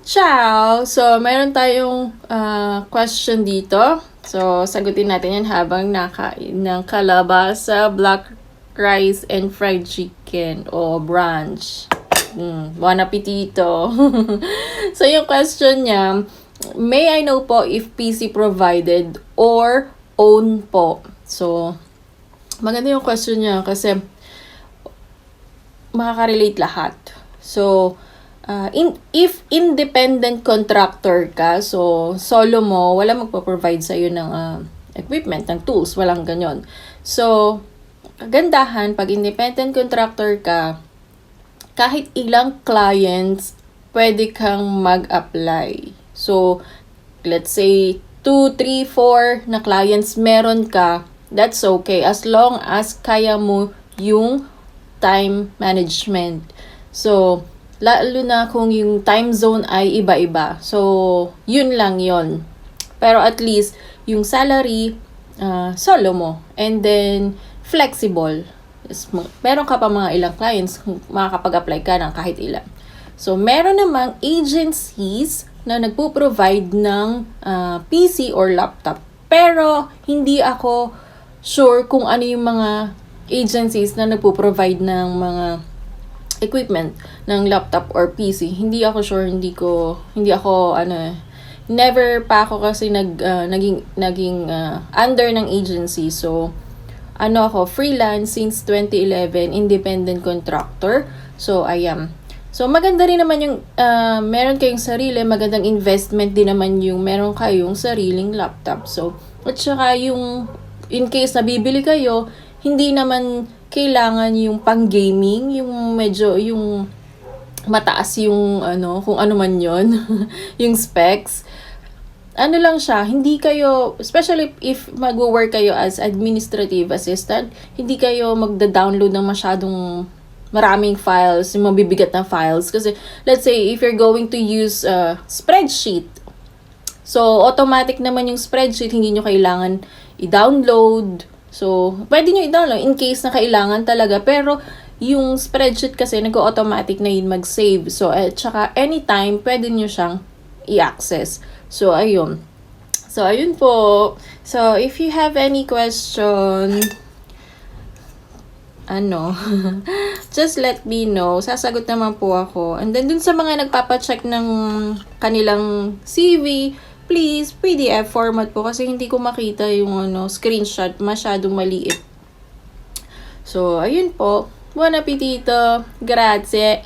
Ciao! So, mayroon tayong question dito. So, sagutin natin yan habang nakain ng kalabasa, black rice, and fried chicken o brunch. Buon appetito! So, yung question niya, may I know po if PC provided or own po? So, maganda yung question niya kasi makaka-relate lahat. So, if independent contractor ka, so solo mo, wala magpo-provide sa iyo ng equipment, ng tools, walang ganyan. So, kagandahan, pag independent contractor ka, kahit ilang clients, pwede kang mag-apply. So, let's say, 2, 3, 4 na clients meron ka, that's okay. As long as kaya mo yung time management. So, lalo na kung yung time zone ay iba-iba. So, yun lang yon. Pero at least, yung salary, solo mo. And then, flexible. Meron ka pa mga ilang clients, makakapag-apply ka ng kahit ilan. So, meron namang agencies na nagpo-provide ng PC or laptop. Pero, hindi ako sure kung ano yung mga agencies na nagpo-provide ng mga equipment ng laptop or PC. Hindi ako sure, never pa ako kasi naging under ng agency. So, ako, freelance since 2011, independent contractor. So, I am. So, maganda rin naman yung meron kayong sarili, magandang investment din naman yung meron kayong sariling laptop. So, at saka yung in case na bibili kayo, hindi naman kailangan yung pang-gaming, yung medyo, yung mataas yung kung ano man yon yung specs. Ano lang siya, hindi kayo, especially if mag-work kayo as administrative assistant, hindi kayo magda-download ng masyadong maraming files, yung mabibigat na files. Kasi, let's say, if you're going to use spreadsheet, so, automatic naman yung spreadsheet, hindi nyo kailangan i-download. So, pwede nyo i-download in case na kailangan talaga. Pero, yung spreadsheet kasi nag-automatic na yun mag-save. So, tsaka anytime, pwede nyo siyang i-access. So, ayun. So, ayun po. So, if you have any question, just let me know. Sasagot naman po ako. And then, dun sa mga nagpapacheck ng kanilang CV, please, PDF format po kasi hindi ko makita yung screenshot, masyadong maliit. So, ayun po. Buon appetito. Grazie.